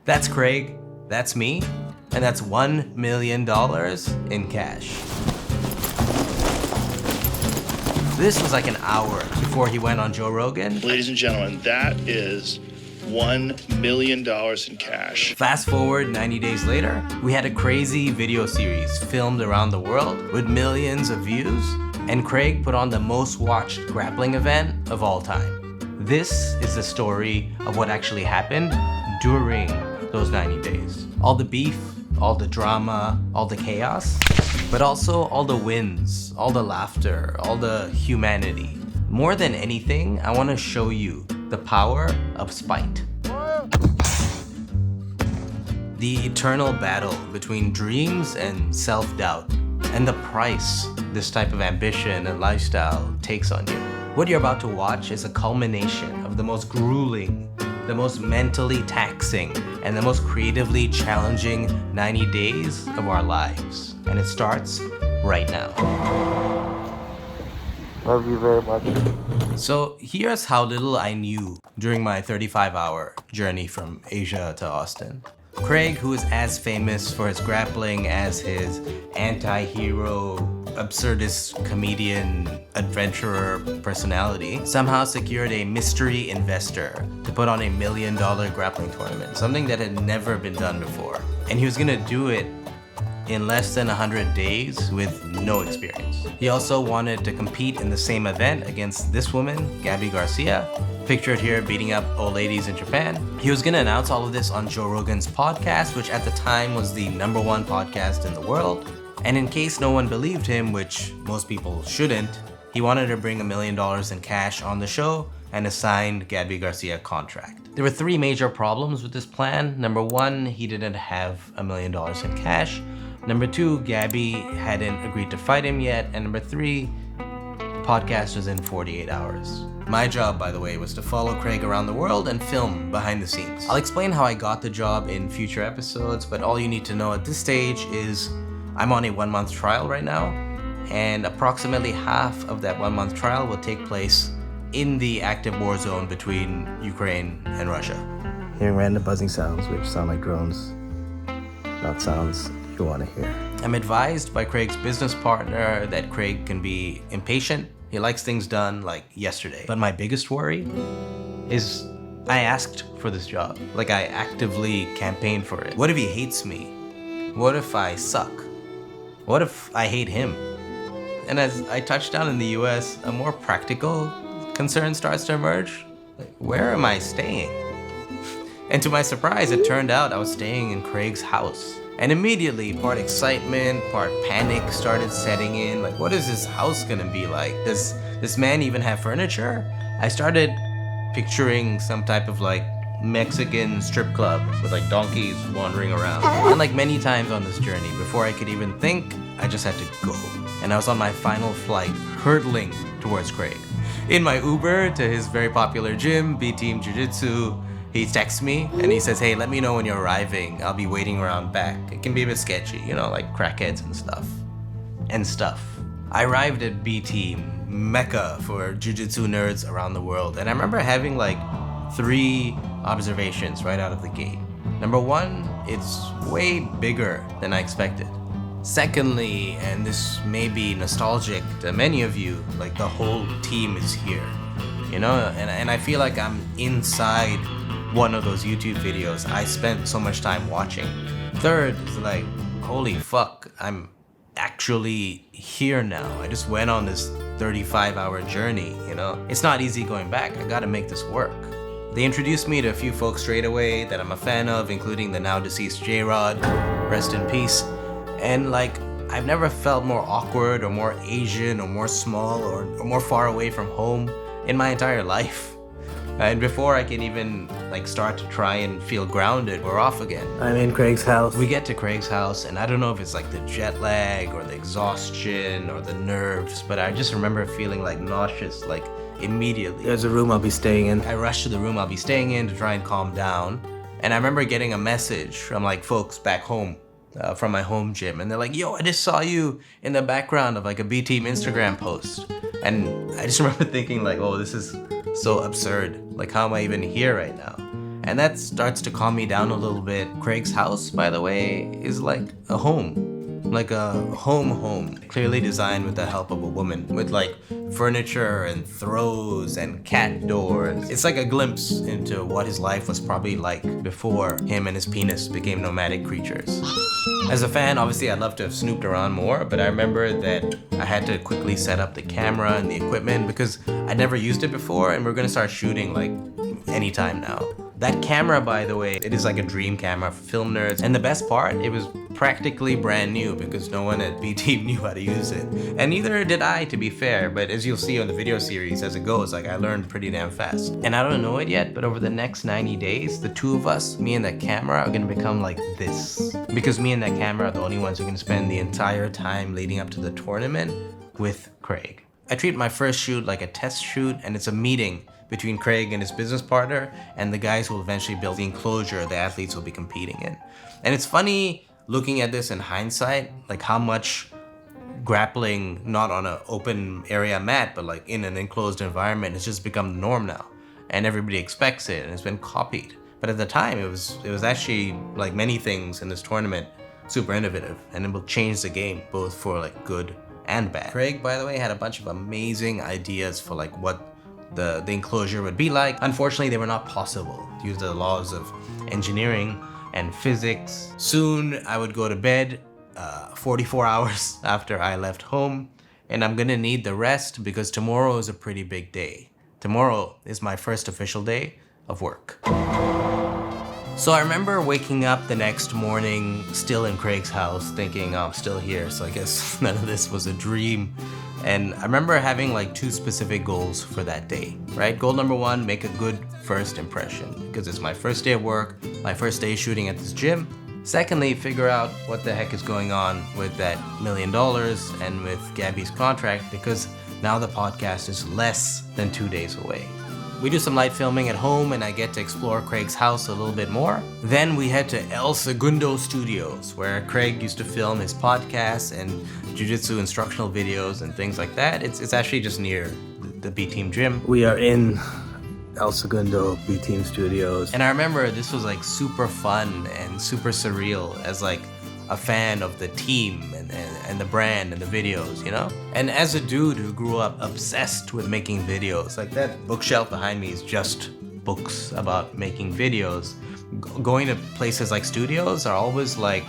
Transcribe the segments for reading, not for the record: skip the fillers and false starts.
That's Craig, that's me, and that's $1 million in cash. This was like an hour before he went on Joe Rogan. Ladies and gentlemen, that is $1 million in cash. Fast forward 90 days later, we had a crazy video series filmed around the world with millions of views, and Craig put on the most watched grappling event of all time. This is the story of what actually happened during those 90 days. All the beef, all the drama, all the chaos, but also all the wins, all the laughter, all the humanity. More than anything, I want to show you the power of spite. The eternal battle between dreams and self-doubt, and the price this type of ambition and lifestyle takes on you. What you're about to watch is a culmination of the most grueling, the most mentally taxing, and the most creatively challenging 90 days of our lives. And it starts right now. Love you very much. So here's how little I knew during my 35-hour journey from Asia to Austin. Craig, who is as famous for his grappling as his anti-hero, absurdist comedian, adventurer personality, somehow secured a mystery investor to put on $1 million grappling tournament, something that had never been done before. And he was gonna do it in less than 100 days with no experience. He also wanted to compete in the same event against this woman, Gabi Garcia, pictured here beating up old ladies in Japan. He was gonna announce all of this on Joe Rogan's podcast, which at the time was the #1 podcast in the world. And in case no one believed him, which most people shouldn't, he wanted to bring $1 million in cash on the show and a signed Gabi Garcia contract. There were 3 major problems with this plan. Number 1, he didn't have $1 million in cash. Number 2, Gabi hadn't agreed to fight him yet. And number 3, the podcast was in 48 hours. My job, by the way, was to follow Craig around the world and film behind the scenes. I'll explain how I got the job in future episodes, but all you need to know at this stage is I'm on a 1-month trial right now, and approximately half of that 1-month trial will take place in the active war zone between Ukraine and Russia. Hearing random buzzing sounds which sound like drones, not sounds you want to hear. I'm advised by Craig's business partner that Craig can be impatient. He likes things done like yesterday. But my biggest worry is I asked for this job. Like, I actively campaigned for it. What if he hates me? What if I suck? What if I hate him? And as I touch down in the US, a more practical concern starts to emerge. Like, where am I staying? And to my surprise, it turned out I was staying in Craig's house. And immediately, part excitement, part panic started setting in. Like, what is this house gonna be like? Does this man even have furniture? I started picturing some type of like Mexican strip club with like donkeys wandering around. And like many times on this journey, before I could even think, I just had to go. And I was on my final flight, hurtling towards Craig. In my Uber to his very popular gym, B-Team Jiu-Jitsu, he texts me and he says, hey, let me know when you're arriving. I'll be waiting around back. It can be a bit sketchy, you know, like crackheads and stuff. I arrived at B-Team, Mecca for Jiu-Jitsu nerds around the world. And I remember having like 3 observations right out of the gate. Number 1, it's way bigger than I expected. Secondly, and this may be nostalgic to many of you, like the whole team is here, you know? And I feel like I'm inside one of those YouTube videos I spent so much time watching. Third is like, holy fuck, I'm actually here now. I just went on this 35-hour journey, you know? It's not easy going back. I gotta make this work. They introduced me to a few folks straight away that I'm a fan of, including the now deceased J-Rod, rest in peace. And like, I've never felt more awkward or more Asian or more small or more far away from home in my entire life. And before I can even like start to try and feel grounded, we're off again. I'm in Craig's house. We get to Craig's house and I don't know if it's like the jet lag or the exhaustion or the nerves, but I just remember feeling like nauseous, like immediately. There's a room I'll be staying in. I rush to the room I'll be staying in to try and calm down. And I remember getting a message from like folks back home from my home gym. And they're like, yo, I just saw you in the background of like a B-Team Instagram post. And I just remember thinking like, oh, this is so absurd. Like, how am I even here right now? And that starts to calm me down a little bit. Craig's house, by the way, is like a home. Like a home, clearly designed with the help of a woman, with like furniture and throws and cat doors. It's like a glimpse into what his life was probably like before him and his penis became nomadic creatures. As a fan, obviously I'd love to have snooped around more, but I remember that I had to quickly set up the camera and the equipment because I'd never used it before, and we're gonna start shooting like anytime now. That camera, by the way, it is like a dream camera for film nerds. And the best part, it was practically brand new because no one at B-Team knew how to use it. And neither did I, to be fair, but as you'll see on the video series as it goes, like I learned pretty damn fast. And I don't know it yet, but over the next 90 days, the two of us, me and that camera, are gonna become like this. Because me and that camera are the only ones who can spend the entire time leading up to the tournament with Craig. I treat my first shoot like a test shoot, and it's a meeting between Craig and his business partner and the guys who will eventually build the enclosure the athletes will be competing in. And it's funny looking at this in hindsight, like how much grappling, not on an open area mat, but like in an enclosed environment, has just become the norm now. And everybody expects it, and it's been copied. But at the time, it was actually, like many things in this tournament, super innovative, and it will change the game, both for like good and bad. Craig, by the way, had a bunch of amazing ideas for like what the enclosure would be like. Unfortunately, they were not possible due to the laws of engineering and physics. Soon, I would go to bed 44 hours after I left home, and I'm gonna need the rest because tomorrow is a pretty big day. Tomorrow is my first official day of work. So I remember waking up the next morning still in Craig's house thinking, oh, I'm still here, so I guess none of this was a dream. And I remember having like two specific goals for that day, right? Goal number one, make a good first impression because it's my first day of work, my first day shooting at this gym. Secondly, figure out what the heck is going on with that $1 million and with Gabi's contract because now the podcast is less than 2 days away. We do some light filming at home and I get to explore Craig's house a little bit more. Then we head to El Segundo Studios, where Craig used to film his podcasts and jiu-jitsu instructional videos and things like that. It's actually just near the B-Team gym. We are in El Segundo B-Team Studios. And I remember this was like super fun and super surreal as like a fan of the team and the brand and the videos, you know? And as a dude who grew up obsessed with making videos, like that bookshelf behind me is just books about making videos. Going to places like studios are always like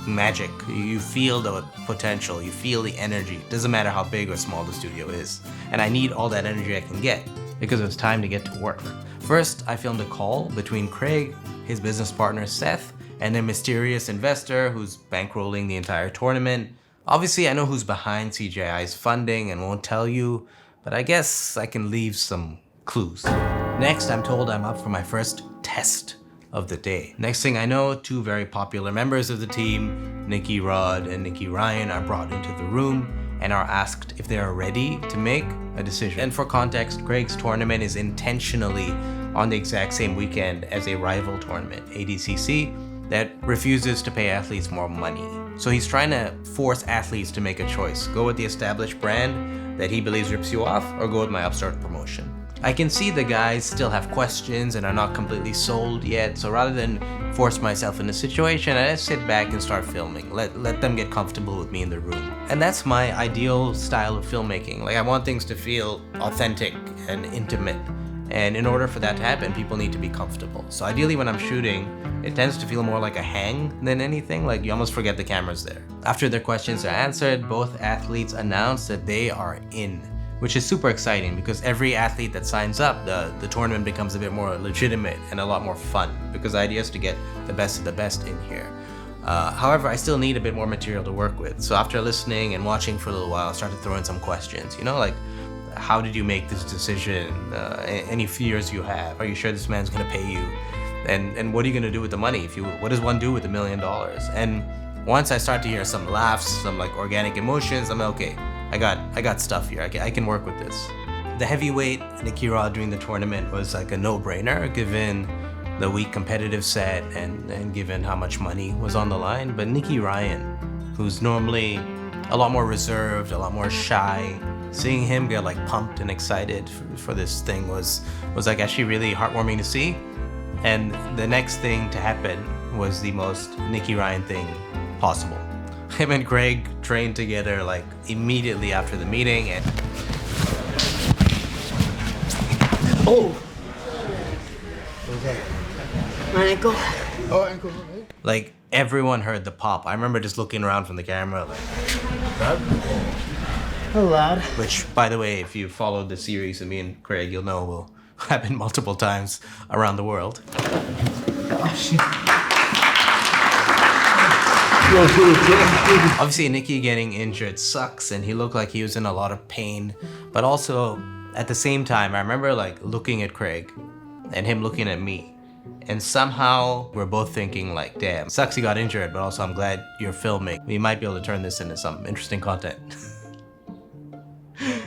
magic. You feel the potential, you feel the energy. Doesn't matter how big or small the studio is. And I need all that energy I can get because it's time to get to work. First, I filmed a call between Craig, his business partner Seth, and a mysterious investor who's bankrolling the entire tournament. Obviously, I know who's behind CJI's funding and won't tell you, but I guess I can leave some clues. Next, I'm told I'm up for my first test of the day. Next thing I know, two very popular members of the team, Nicky Rod and Nicky Ryan, are brought into the room and are asked if they are ready to make a decision. And for context, Craig's tournament is intentionally on the exact same weekend as a rival tournament, ADCC, that refuses to pay athletes more money. So he's trying to force athletes to make a choice. Go with the established brand that he believes rips you off, or go with my upstart promotion. I can see the guys still have questions and are not completely sold yet, so rather than force myself in a situation, I just sit back and start filming. Let them get comfortable with me in the room. And that's my ideal style of filmmaking. Like I want things to feel authentic and intimate. And in order for that to happen, people need to be comfortable. So ideally when I'm shooting, it tends to feel more like a hang than anything, like you almost forget the camera's there. After their questions are answered, both athletes announce that they are in, which is super exciting because every athlete that signs up, the tournament becomes a bit more legitimate and a lot more fun because the idea is to get the best of the best in here. However, I still need a bit more material to work with. So after listening and watching for a little while, I started throwing some questions, you know, like, how did you make this decision? Any fears you have? Are you sure this man's gonna pay you? And what are you gonna do with the money? What does one do with $1 million? And once I start to hear some laughs, some like organic emotions, I'm like, okay, I got stuff here. I can work with this. The heavyweight Nicky Rod during the tournament was like a no-brainer given the weak competitive set and given how much money was on the line. But Nicky Ryan, who's normally a lot more reserved, a lot more shy, seeing him get like pumped and excited for this thing was like actually really heartwarming to see. And the next thing to happen was the most Nicky Ryan thing possible. Him and Craig trained together like immediately after the meeting, and My ankle. Oh, ankle. like everyone heard the pop. I remember just looking around from the camera like, A loud. which by the way, if you followed the series of me and Craig, you'll know will happen multiple times around the world. Oh shit. Obviously, Nicky getting injured sucks, and he looked like he was in a lot of pain. But also, at the same time, I remember like looking at Craig and him looking at me. And somehow we're both thinking like, damn, sucks he got injured, but also I'm glad you're filming. We might be able to turn this into some interesting content.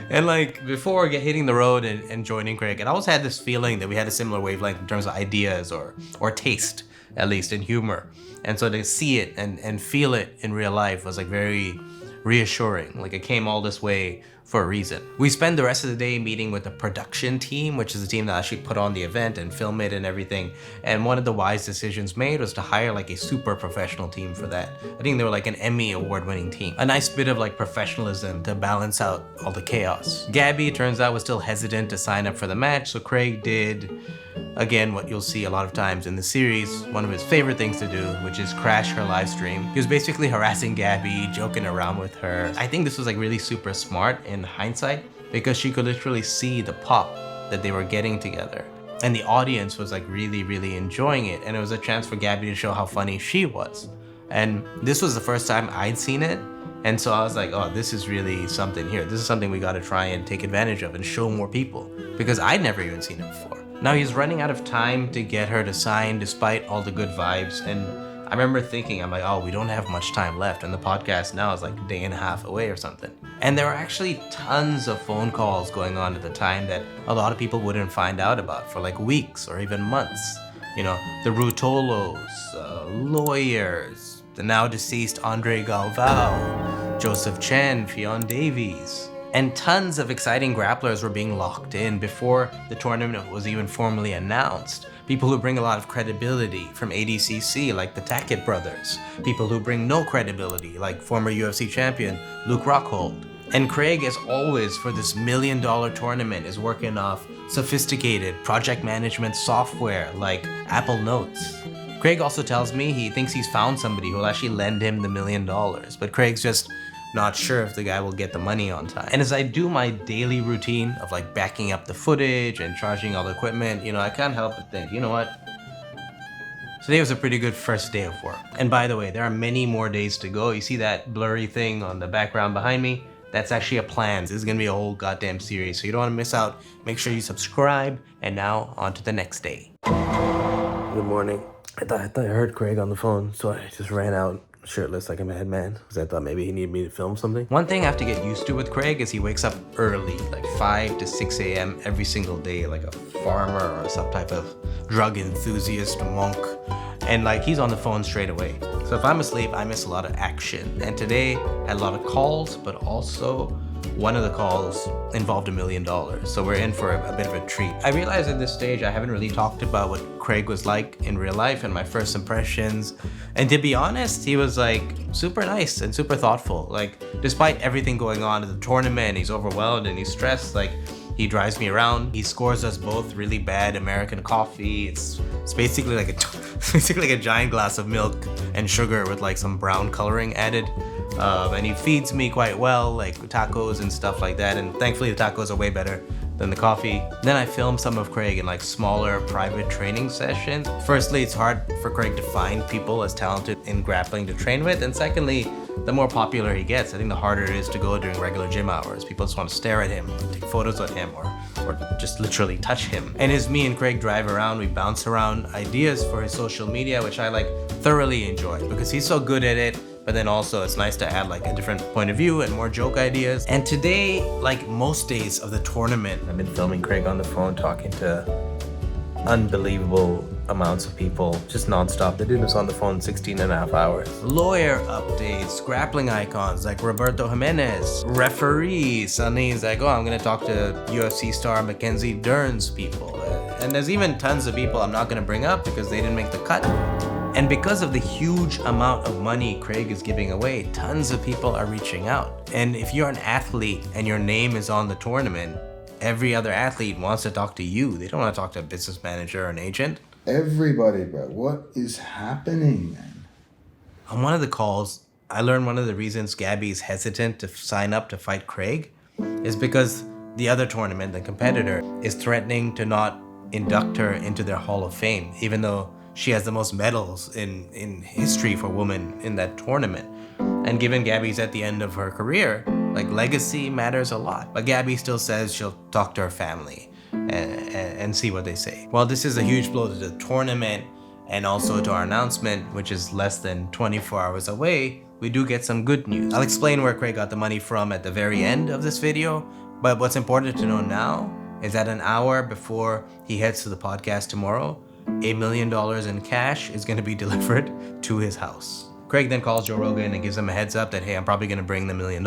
And like before hitting the road and joining Craig, I always had this feeling that we had a similar wavelength in terms of ideas or taste, at least in humor. And so to see it and feel it in real life was like very reassuring. Like it came all this way for a reason. We spend the rest of the day meeting with the production team, which is the team that actually put on the event and film it and everything. And one of the wise decisions made was to hire like a super professional team for that. I think they were like an Emmy award-winning team. A nice bit of like professionalism to balance out all the chaos. Gabi, turns out, was still hesitant to sign up for the match, so Craig did, again, what you'll see a lot of times in the series, one of his favorite things to do, which is crash her live stream. He was basically harassing Gabi, joking around with her. I think this was like really super smart in hindsight because she could literally see the pop that they were getting together. And the audience was like really enjoying it, and it was a chance for Gabi to show how funny she was. And this was the first time I'd seen it, and so I was like, oh, this is really something here. This is something we gotta try and take advantage of and show more people, because I'd never even seen it before. Now he's running out of time to get her to sign despite all the good vibes, and I remember thinking, I'm like, oh, we don't have much time left, and the podcast now is like a day and a half away or something. And there were actually tons of phone calls going on at the time that a lot of people wouldn't find out about for like weeks or even months. You know, the Rutolos, lawyers, the now deceased Andre Galvao, Joseph Chen, Fionn Davies. And tons of exciting grapplers were being locked in before the tournament was even formally announced. People who bring a lot of credibility from ADCC, like the Tackett brothers. People who bring no credibility, like former UFC champion Luke Rockhold. And Craig, as always, for this $1 million tournament, is working off sophisticated project management software like Apple Notes. Craig also tells me he thinks he's found somebody who will actually lend him the $1 million, but Craig's just not sure if the guy will get the money on time. And as I do my daily routine of like backing up the footage and charging all the equipment, you know, I can't help but think, you know what? Today was a pretty good first day of work. And by the way, there are many more days to go. You see that blurry thing on the background behind me? That's actually a plan. This is gonna be a whole goddamn series, so you don't wanna miss out. Make sure you subscribe, and now on to the next day. Good morning. I thought I heard Craig on the phone, so I just ran out shirtless like a madman, because I thought maybe he needed me to film something. One thing I have to get used to with Craig is he wakes up early, like 5 to 6 a.m. every single day, like a farmer or some type of drug enthusiast monk. And like he's on the phone straight away. So if I'm asleep, I miss a lot of action. And today I had a lot of calls, but also one of the calls involved $1 million. So we're in for a bit of a treat. I realize at this stage I haven't really talked about what Craig was like in real life and my first impressions. And to be honest, he was like super nice and super thoughtful. Like despite everything going on at the tournament, he's overwhelmed and he's stressed. Like he drives me around. He scores us both really bad American coffee. It's basically like a giant glass of milk and sugar with like some brown coloring added. And he feeds me quite well, like tacos and stuff like that. And thankfully the tacos are way better than the coffee. Then I filmed some of Craig in like smaller private training sessions. Firstly, it's hard for Craig to find people as talented in grappling to train with. And secondly, the more popular he gets, I think the harder it is to go during regular gym hours. People just want to stare at him, take photos of him, or just literally touch him. And as me and Craig drive around, we bounce around ideas for his social media, which I like thoroughly enjoy because he's so good at it. But then also it's nice to add like a different point of view and more joke ideas. And today, like most days of the tournament, I've been filming Craig on the phone talking to unbelievable amounts of people, just nonstop. They did this on the phone 16 and a half hours. Lawyer updates, grappling icons like Roberto Jimenez, referees. Suddenly he's like, oh, I'm gonna talk to UFC star Mackenzie Dern's people. And there's even tons of people I'm not gonna bring up because they didn't make the cut. And because of the huge amount of money Craig is giving away, tons of people are reaching out. And if you're an athlete and your name is on the tournament, every other athlete wants to talk to you. They don't want to talk to a business manager or an agent. Everybody, bro. What is happening, man? On one of the calls, I learned one of the reasons Gabi is hesitant to sign up to fight Craig is because the other tournament, the competitor, is threatening to not induct her into their Hall of Fame, even though she has the most medals in history for women in that tournament. And given Gabi's at the end of her career, like, legacy matters a lot. But Gabi still says she'll talk to her family and see what they say. While this is a huge blow to the tournament and also to our announcement, which is less than 24 hours away, we do get some good news. I'll explain where Craig got the money from at the very end of this video, but what's important to know now is that an hour before he heads to the podcast tomorrow, $1 million in cash is going to be delivered to his house. Craig then calls Joe Rogan and gives him a heads up that, hey, I'm probably going to bring the $1 million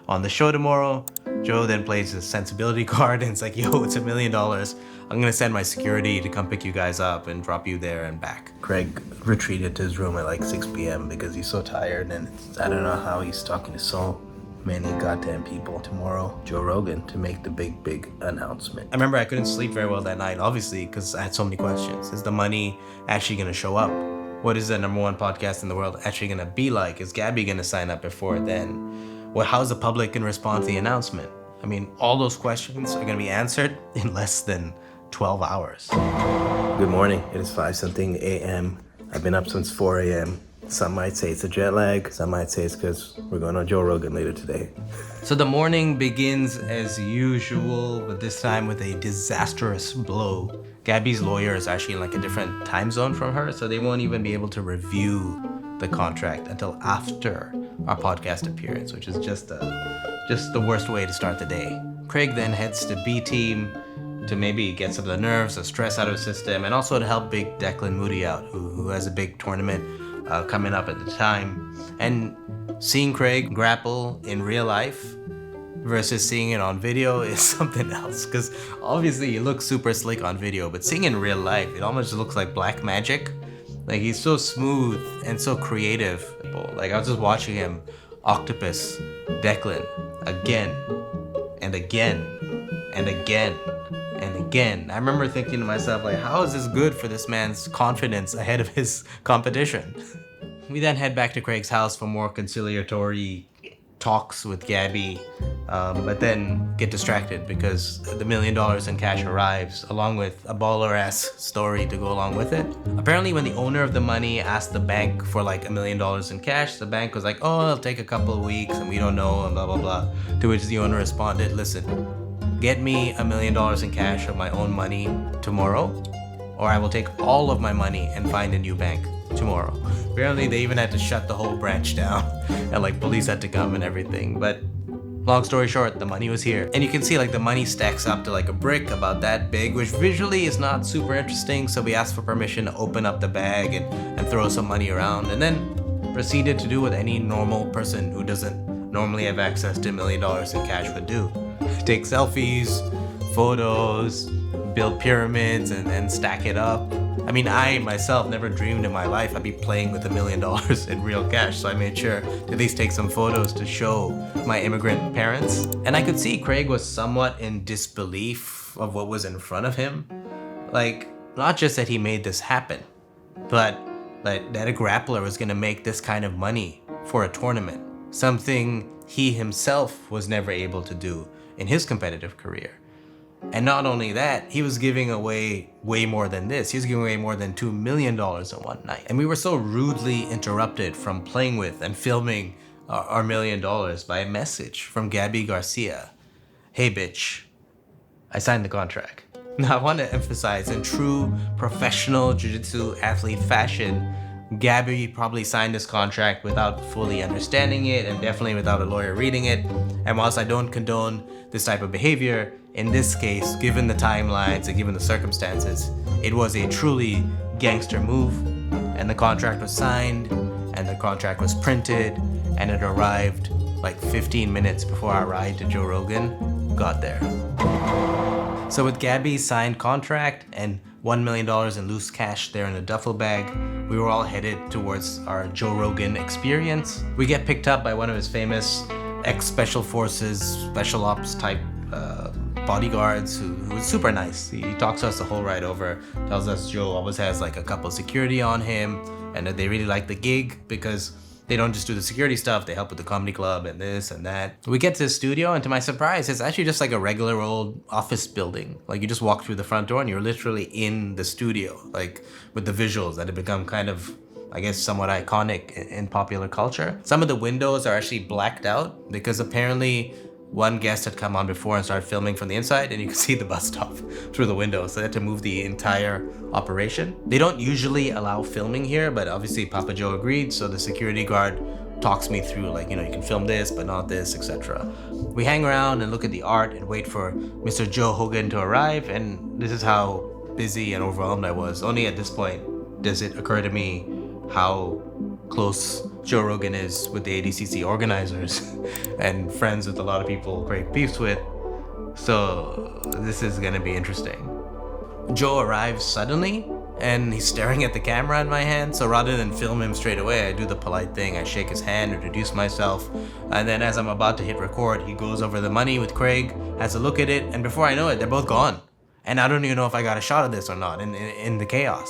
on the show tomorrow. Joe then plays his sensibility card and it's like, yo, it's $1 million. I'm going to send my security to come pick you guys up and drop you there and back. Craig retreated to his room at like 6 p.m. because he's so tired, and I don't know how he's talking to so many goddamn people tomorrow, Joe Rogan, to make the big announcement. I remember I couldn't sleep very well that night, obviously, because I had so many questions. Is the money actually going to show up? What is the #1 podcast in the world actually going to be like? Is Gabi going to sign up before then? Well, how's the public going to respond to the announcement? I mean, all those questions are going to be answered in less than 12 hours. Good morning. It is 5-something a.m. I've been up since 4 a.m. Some might say it's a jet lag. Some might say it's because we're going on Joe Rogan later today. So the morning begins as usual, but this time with a disastrous blow. Gabi's lawyer is actually in like a different time zone from her, so they won't even be able to review the contract until after our podcast appearance, which is just the worst way to start the day. Craig then heads to B Team to maybe get some of the nerves, the stress out of his system, and also to help big Declan Moody out, who has a big tournament coming up at the time. And seeing Craig grapple in real life versus seeing it on video is something else, because obviously he looks super slick on video, but seeing in real life, it almost looks like black magic. Like, he's so smooth and so creative. Like, I was just watching him octopus Declan again and again and again and again. I remember thinking to myself, like, how is this good for this man's confidence ahead of his competition? We then head back to Craig's house for more conciliatory talks with Gabi, but then get distracted because the $1 million in cash arrives along with a baller-ass story to go along with it. Apparently, when the owner of the money asked the bank for like $1 million in cash, the bank was like, oh, it'll take a couple of weeks and we don't know and blah, blah, blah. To which the owner responded, listen, get me $1 million in cash of my own money tomorrow, or I will take all of my money and find a new bank tomorrow. Apparently they even had to shut the whole branch down and like police had to come and everything. But long story short, the money was here. And you can see like the money stacks up to like a brick about that big, which visually is not super interesting. So we asked for permission to open up the bag and throw some money around, and then proceeded to do what any normal person who doesn't normally have access to $1 million in cash would do. Take selfies, photos, build pyramids and stack it up. I mean, I myself never dreamed in my life I'd be playing with $1 million in real cash, so I made sure to at least take some photos to show my immigrant parents. And I could see Craig was somewhat in disbelief of what was in front of him. Like, not just that he made this happen, but that a grappler was gonna make this kind of money for a tournament. Something he himself was never able to do in his competitive career. And not only that, he was giving away way more than this. He was giving away more than $2 million in one night. And we were so rudely interrupted from playing with and filming our $1 million by a message from Gabi Garcia. Hey bitch, I signed the contract. Now I want to emphasize, in true professional jiu-jitsu athlete fashion, Gabi probably signed this contract without fully understanding it and definitely without a lawyer reading it. And whilst I don't condone this type of behavior, in this case, given the timelines and given the circumstances, it was a truly gangster move. And the contract was signed, and the contract was printed, and it arrived like 15 minutes before our ride to Joe Rogan got there. So with Gabi's signed contract and $1 million in loose cash there in a duffel bag, we were all headed towards our Joe Rogan experience. We get picked up by one of his famous ex-Special Forces, Special Ops type bodyguards who was super nice. He talks to us the whole ride over, tells us Joe always has like a couple security on him and that they really like the gig because they don't just do the security stuff, they help with the comedy club and this and that. We get to the studio and to my surprise, it's actually just like a regular old office building. Like you just walk through the front door and you're literally in the studio, like with the visuals that have become kind of, I guess, somewhat iconic in popular culture. Some of the windows are actually blacked out because apparently one guest had come on before and started filming from the inside and you could see the bus stop through the window. So they had to move the entire operation. They don't usually allow filming here, but obviously Papa Joe agreed. So the security guard talks me through like, you can film this, but not this, etc. We hang around and look at the art and wait for Mr. Joe Rogan to arrive. And this is how busy and overwhelmed I was. Only at this point does it occur to me how close Joe Rogan is with the ADCC organizers and friends with a lot of people Craig beefs with. So this is gonna be interesting. Joe arrives suddenly and he's staring at the camera in my hand. So rather than film him straight away, I do the polite thing. I shake his hand, introduce myself. And then as I'm about to hit record, he goes over the money with Craig, has a look at it. And before I know it, they're both gone. And I don't even know if I got a shot of this or not in the chaos.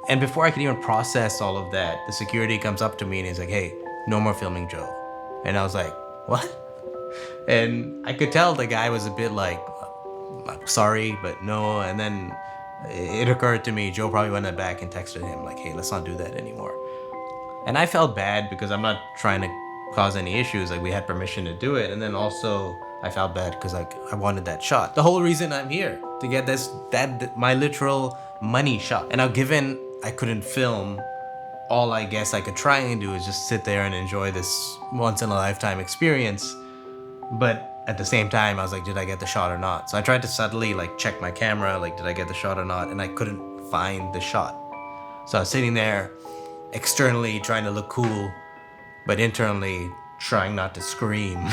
And before I can even process all of that, the security comes up to me and he's like, hey, no more filming Joe. And I was like, what? And I could tell the guy was a bit like, sorry, but no. And then it occurred to me, Joe probably went back and texted him like, hey, let's not do that anymore. And I felt bad because I'm not trying to cause any issues. Like we had permission to do it. And then also I felt bad because like I wanted that shot. The whole reason I'm here to get my literal money shot. And now given I couldn't film, all I guess I could try and do is just sit there and enjoy this once in a lifetime experience. But at the same time, I was like, did I get the shot or not? So I tried to subtly like check my camera, like, did I get the shot or not? And I couldn't find the shot. So I was sitting there externally trying to look cool, but internally trying not to scream.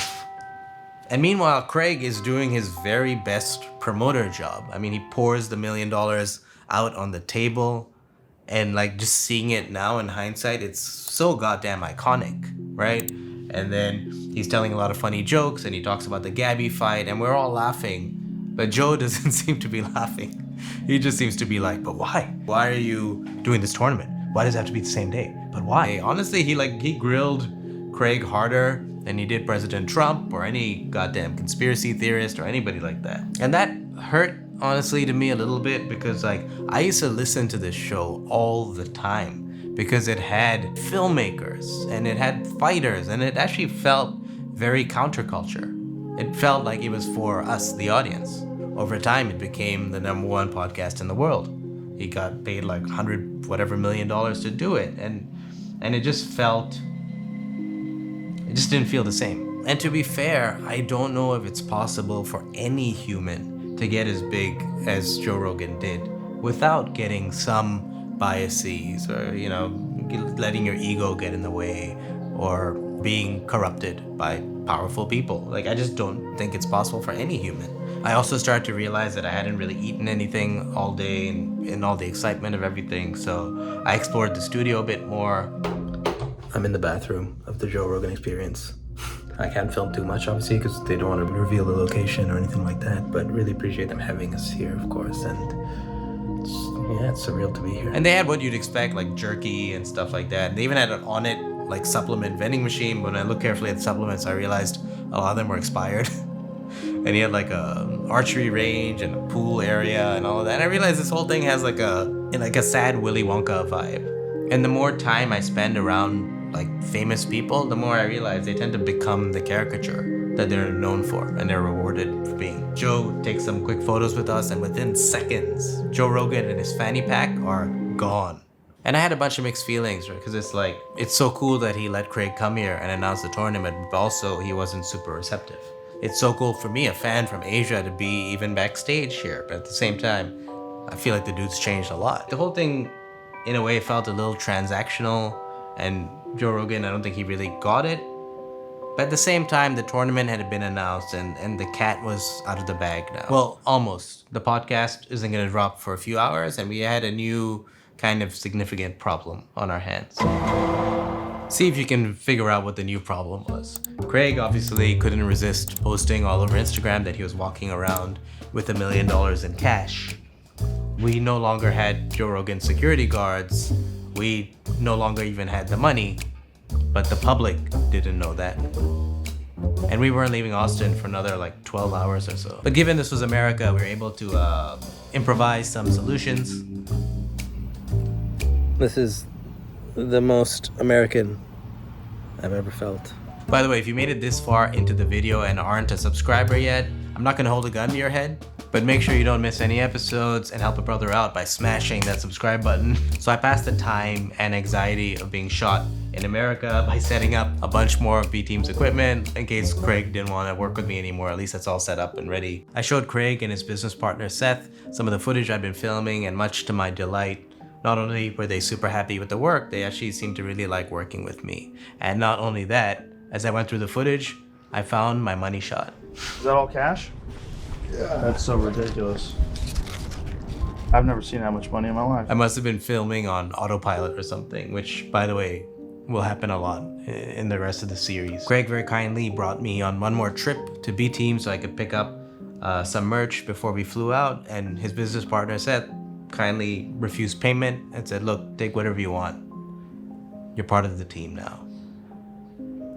And meanwhile, Craig is doing his very best promoter job. I mean, he pours the $1 million out on the table. And like just seeing it now in hindsight, it's so goddamn iconic, right? And then he's telling a lot of funny jokes and he talks about the Gabi fight and we're all laughing. But Joe doesn't seem to be laughing. He just seems to be like, but why? Why are you doing this tournament? Why does it have to be the same day? But why? Honestly, he grilled Craig harder than he did President Trump or any goddamn conspiracy theorist or anybody like that. And that hurt honestly to me a little bit because like I used to listen to this show all the time because it had filmmakers and it had fighters and it actually felt very counterculture. It felt like it was for us, the audience. Over time, it became the #1 podcast in the world. He got paid like $100 million to do it, and it just didn't feel the same. And to be fair, I don't know if it's possible for any human to get as big as Joe Rogan did without getting some biases or, letting your ego get in the way or being corrupted by powerful people. Like, I just don't think it's possible for any human. I also started to realize that I hadn't really eaten anything all day and all the excitement of everything. So I explored the studio a bit more. I'm in the bathroom of the Joe Rogan experience. I can't film too much, obviously, because they don't want to reveal the location or anything like that, but really appreciate them having us here, of course, and it's surreal to be here. And they had what you'd expect, like jerky and stuff like that. They even had an on it, like, supplement vending machine, but when I looked carefully at the supplements, I realized a lot of them were expired. And he had, like, a archery range and a pool area and all of that. And I realized this whole thing has, like a sad Willy Wonka vibe. And the more time I spend around like famous people, the more I realize they tend to become the caricature that they're known for and they're rewarded for being. Joe takes some quick photos with us and within seconds, Joe Rogan and his fanny pack are gone. And I had a bunch of mixed feelings, right? Because it's like, it's so cool that he let Craig come here and announce the tournament, but also he wasn't super receptive. It's so cool for me, a fan from Asia, to be even backstage here, but at the same time, I feel like the dude's changed a lot. The whole thing, in a way, felt a little transactional, and Joe Rogan, I don't think he really got it. But at the same time, the tournament had been announced and the cat was out of the bag now. Well, almost. The podcast isn't gonna drop for a few hours and we had a new kind of significant problem on our hands. See if you can figure out what the new problem was. Craig obviously couldn't resist posting all over Instagram that he was walking around with $1 million in cash. We no longer had Joe Rogan security guards. We no longer even had the money, but the public didn't know that. And we weren't leaving Austin for another like 12 hours or so. But given this was America, we were able to improvise some solutions. This is the most American I've ever felt. By the way, if you made it this far into the video and aren't a subscriber yet, I'm not gonna hold a gun to your head, but make sure you don't miss any episodes and help a brother out by smashing that subscribe button. So I passed the time and anxiety of being shot in America by setting up a bunch more of B-Team's equipment in case Craig didn't want to work with me anymore. At least that's all set up and ready. I showed Craig and his business partner Seth some of the footage I've been filming, and much to my delight, not only were they super happy with the work, they actually seemed to really like working with me. And not only that, as I went through the footage, I found my money shot. Is that all cash? Yeah. That's so ridiculous. I've never seen that much money in my life. I must have been filming on autopilot or something, which, by the way, will happen a lot in the rest of the series. Craig very kindly brought me on one more trip to B-Team so I could pick up some merch before we flew out, and his business partner Seth kindly refused payment and said, look, take whatever you want. You're part of the team now.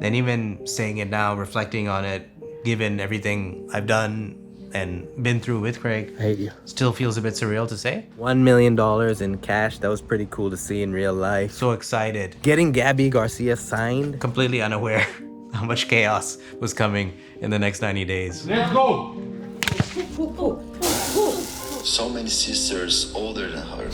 And even saying it now, reflecting on it, given everything I've done and been through with Craig, I hate you, still feels a bit surreal to say. $1 million in cash, that was pretty cool to see in real life. So excited. Getting Gabi Garcia signed, completely unaware how much chaos was coming in the next 90 days. Let's go! So many sisters older than her.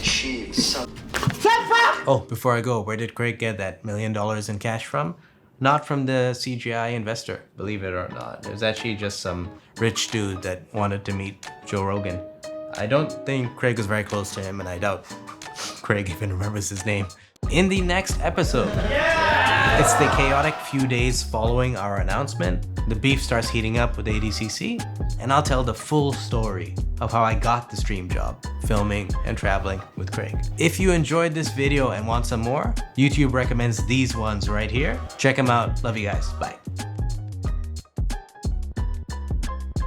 Oh, before I go, where did Craig get that $1 million in cash from? Not from the CJI investor, believe it or not. It was actually just some rich dude that wanted to meet Joe Rogan. I don't think Craig was very close to him, and I doubt Craig even remembers his name. In the next episode, it's the chaotic few days following our announcement. The beef starts heating up with ADCC, and I'll tell the full story of how I got the stream job, filming and traveling with Craig. If you enjoyed this video and want some more, YouTube recommends these ones right here. Check them out. Love you guys. Bye.